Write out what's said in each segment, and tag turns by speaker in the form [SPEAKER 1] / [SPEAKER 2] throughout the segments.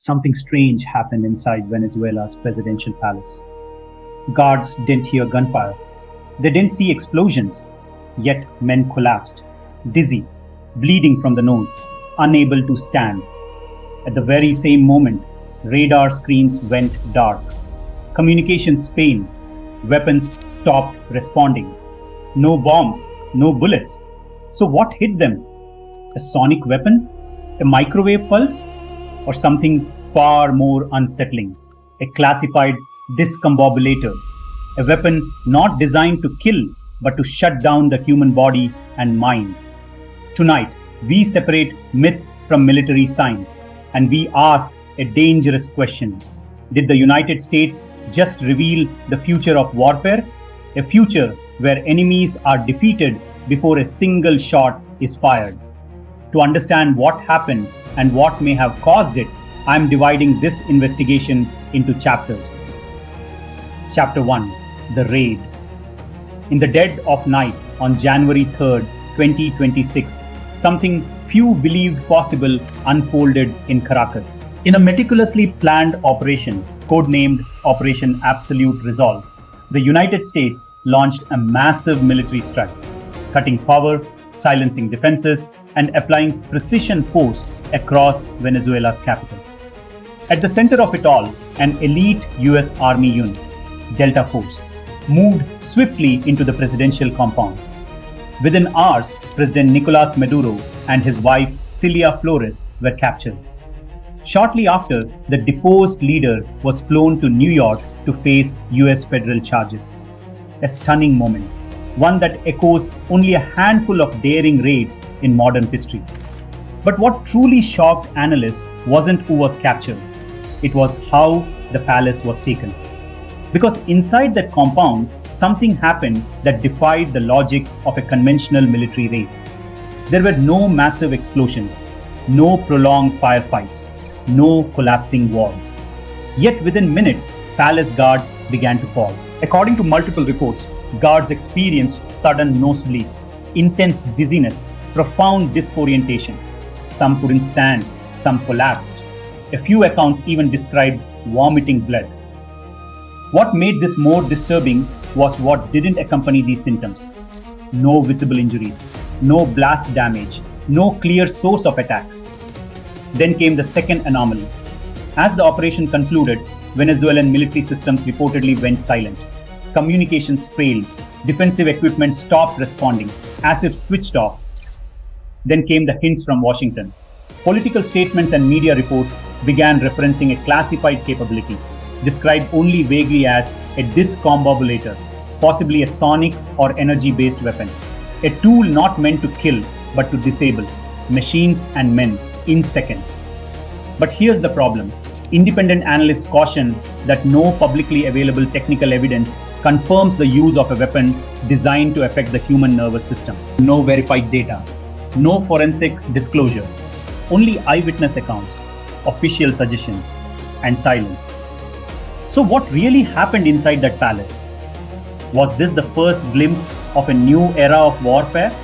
[SPEAKER 1] something strange happened inside Venezuela's presidential palace. Guards didn't hear gunfire. They didn't see explosions. Yet men collapsed, dizzy, bleeding from the nose, unable to stand. At the very same moment, radar screens went dark. Communications failed. Weapons stopped responding. No bombs, no bullets. So what hit them? A sonic weapon? A microwave pulse? Or something far more unsettling? A classified discombobulator. A weapon not designed to kill, but to shut down the human body and mind. Tonight, we separate myth from military science, and we ask a dangerous question. Did the United States just reveal the future of warfare? A future where enemies are defeated before a single shot is fired. To understand what happened and what may have caused it, I am dividing this investigation into chapters. Chapter 1: The Raid. In the dead of night on January 3rd, 2026, something few believed possible unfolded in Caracas. In a meticulously planned operation, codenamed Operation Absolute Resolve, the United States launched a massive military strike, cutting power, silencing defenses, and applying precision force across Venezuela's capital. At the center of it all, an elite US Army unit, Deltaforce, moved swiftly into the presidential compound. Within hours, President Nicolas Maduro and his wife Cilia Flores were captured. Shortly after, the deposed leader was flown to New York to face US federal charges. A stunning moment, one that echoes only a handful of daring raids in modern history. But what truly shocked analysts wasn't who was captured, it was how the palace was taken. Because inside that compound, something happened that defied the logic of a conventional military raid. There were no massive explosions, no prolonged firefights, no collapsing walls. Yet within minutes, palace guards began to fall. According to multiple reports, guards experienced sudden nosebleeds, intense dizziness, profound disorientation. Some couldn't stand, some collapsed. A few accounts even described vomiting blood. What made this more disturbing was what didn't accompany these symptoms. No visible injuries, no blast damage, no clear source of attack. Then came the second anomaly. As the operation concluded, Venezuelan military systems reportedly went silent. Communications failed, defensive equipment stopped responding, as if switched off. Then came the hints from Washington. Political statements and media reports began referencing a classified capability, described only vaguely as a discombobulator, possibly a sonic or energy-based weapon. A tool not meant to kill, but to disable machines and men in seconds. But here's the problem. Independent analysts caution that no publicly available technical evidence confirms the use of a weapon designed to affect the human nervous system. No verified data, no forensic disclosure, only eyewitness accounts, official suggestions, and silence. So what really happened inside that palace? Was this the first glimpse of a new era of warfare?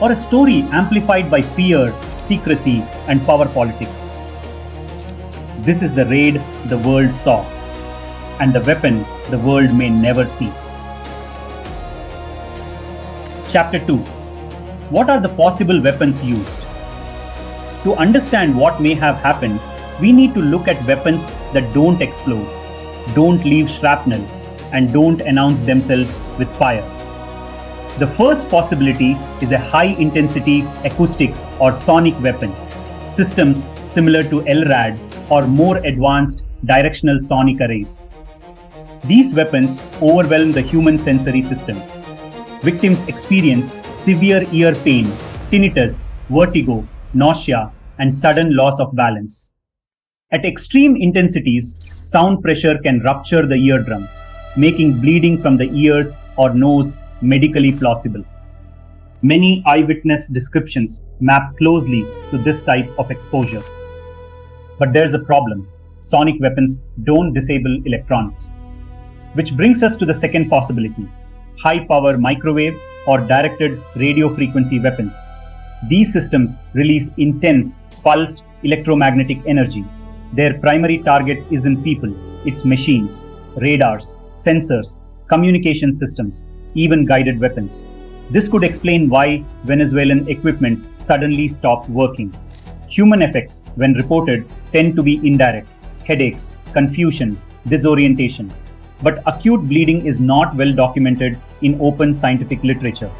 [SPEAKER 1] Or a story amplified by fear, secrecy, and power politics? This is the raid the world saw, and the weapon the world may never see. Chapter 2: What are the possible weapons used? To understand what may have happened, we need to look at weapons that don't explode, don't leave shrapnel, and don't announce themselves with fire. The first possibility is a high-intensity acoustic or sonic weapon, systems similar to LRAD or more advanced directional sonic arrays. These weapons overwhelm the human sensory system. Victims experience severe ear pain, tinnitus, vertigo, nausea, and sudden loss of balance. At extreme intensities, sound pressure can rupture the eardrum, making bleeding from the ears or nose medically plausible. Many eyewitness descriptions map closely to this type of exposure. But there's a problem. Sonic weapons don't disable electronics. Which brings us to the second possibility: high-power microwave or directed radio frequency weapons. These systems release intense, pulsed electromagnetic energy, Their primary target isn't people, it's machines, radars, sensors, communication systems, even guided weapons. This could explain why Venezuelan equipment suddenly stopped working. Human effects, when reported, tend to be indirect: headaches, confusion, disorientation. But acute bleeding is not well documented in open scientific literature.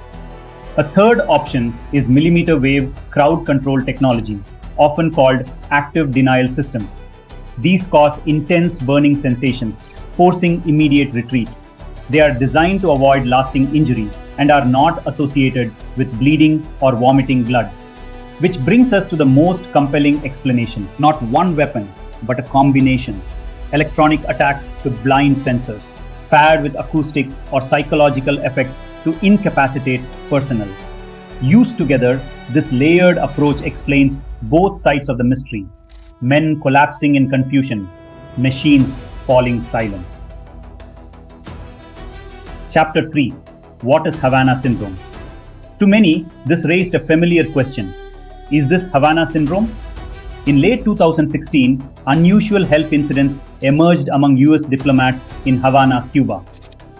[SPEAKER 1] A third option is millimeter wave crowd control technology, often called active denial systems. These cause intense burning sensations, forcing immediate retreat. They are designed to avoid lasting injury and are not associated with bleeding or vomiting blood. Which brings us to the most compelling explanation: not one weapon, but a combination. Electronic attack to blind sensors, paired with acoustic or psychological effects to incapacitate personnel. Used together, this layered approach explains both sides of the mystery: men collapsing in confusion, machines falling silent. Chapter 3: What is Havana Syndrome? To many, this raised a familiar question. Is this Havana Syndrome? In late 2016, unusual health incidents emerged among US diplomats in Havana, Cuba.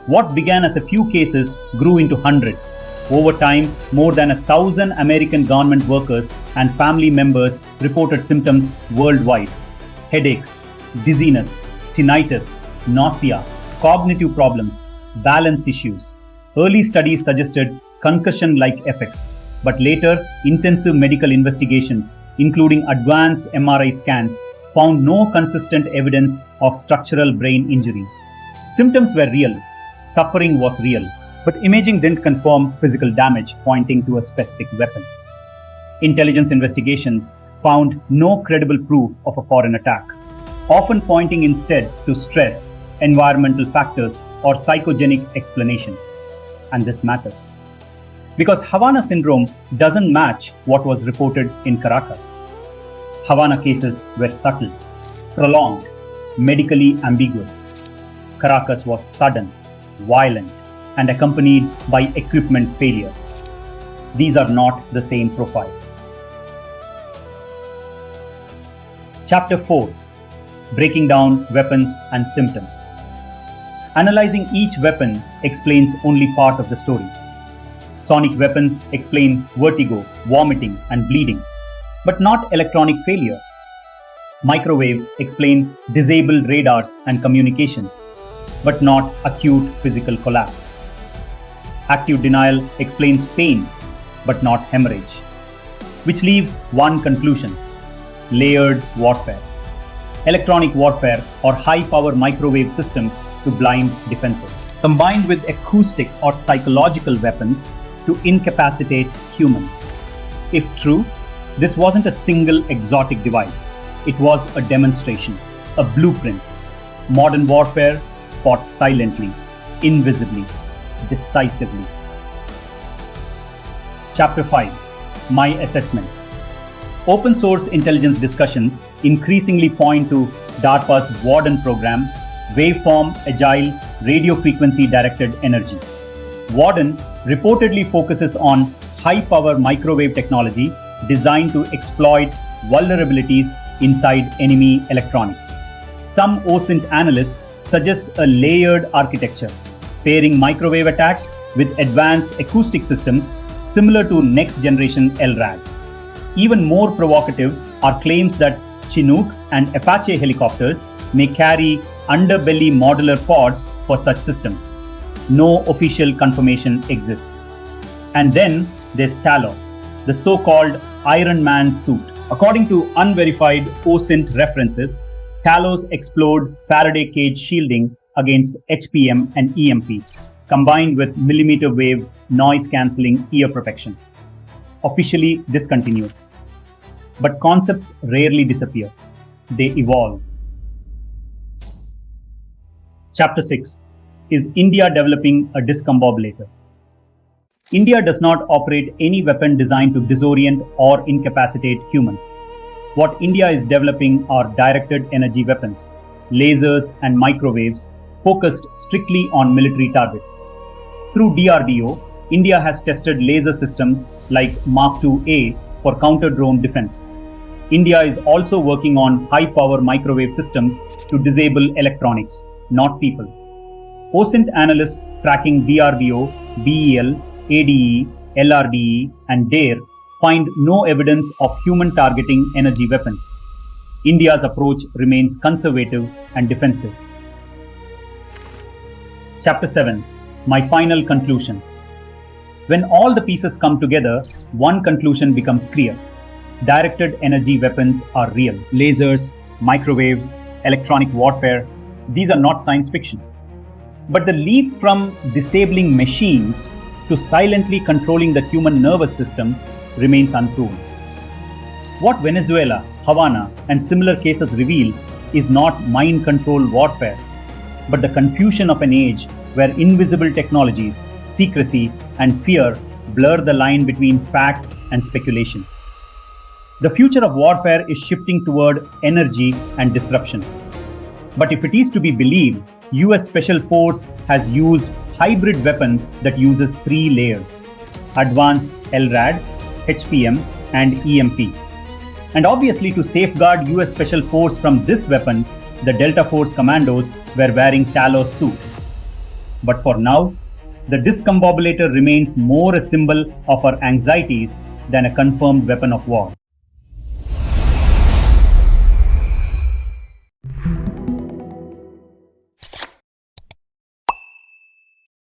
[SPEAKER 1] What began as a few cases grew into hundreds. Over time, more than 1,000 American government workers and family members reported symptoms worldwide: headaches, dizziness, tinnitus, nausea, cognitive problems, balance issues. Early studies suggested concussion-like effects, but later intensive medical investigations, including advanced MRI scans, found no consistent evidence of structural brain injury. Symptoms were real, suffering was real, but imaging didn't confirm physical damage pointing to a specific weapon. Intelligence investigations found no credible proof of a foreign attack, often pointing instead to stress, environmental factors, or psychogenic explanations. And this matters, because Havana Syndrome doesn't match what was reported in Caracas. Havana cases were subtle, prolonged, medically ambiguous. Caracas was sudden, violent, and accompanied by equipment failure. These are not the same profile. Chapter 4: Breaking down weapons and symptoms. Analyzing each weapon explains only part of the story. Sonic weapons explain vertigo, vomiting, and bleeding, but not electronic failure. Microwaves explain disabled radars and communications, but not acute physical collapse. Active denial explains pain, but not hemorrhage. Which leaves one conclusion: layered warfare. Electronic warfare, or high-power microwave systems to blind defenses, combined with acoustic or psychological weapons to incapacitate humans. If true, this wasn't a single exotic device. It was a demonstration, a blueprint. Modern warfare fought silently, invisibly, decisively. Chapter 5: My Assessment. Open source intelligence discussions increasingly point to DARPA's Warden program, Waveform Agile Radio Frequency Directed Energy. Warden reportedly focuses on high-power microwave technology designed to exploit vulnerabilities inside enemy electronics. Some OSINT analysts suggest a layered architecture, pairing microwave attacks with advanced acoustic systems similar to next-generation LRAD. Even more provocative are claims that Chinook and Apache helicopters may carry underbelly modular pods for such systems. No official confirmation exists. And then there's Talos, the so-called Iron Man suit. According to unverified OSINT references, Talos explode Faraday cage shielding against HPM and EMP, combined with millimeter wave noise-cancelling ear protection. Officially discontinued. But concepts rarely disappear. They evolve. Chapter 6: Is India developing a discombobulator? India does not operate any weapon designed to disorient or incapacitate humans. What India is developing are directed energy weapons, lasers and microwaves focused strictly on military targets. Through DRDO, India has tested laser systems like Mark II-A for counter-drone defense. India is also working on high-power microwave systems to disable electronics, not people. OSINT analysts tracking DRDO, BEL, ADE, LRDE, and DARE find no evidence of human targeting energy weapons. India's approach remains conservative and defensive. Chapter 7. My final conclusion. When all the pieces come together, one conclusion becomes clear. Directed energy weapons are real. Lasers, microwaves, electronic warfare, these are not science fiction. But the leap from disabling machines to silently controlling the human nervous system remains unproven. What Venezuela, Havana, and similar cases reveal is not mind control warfare, but the confusion of an age where invisible technologies, secrecy, and fear blur the line between fact and speculation. The future of warfare is shifting toward energy and disruption. But if it is to be believed, US Special Force has used hybrid weapon that uses 3 layers: advanced LRAD, HPM, and EMP. And obviously, to safeguard US Special Force from this weapon, the Deltaforce commandos were wearing Talos suit. But for now, the discombobulator remains more a symbol of our anxieties than a confirmed weapon of war.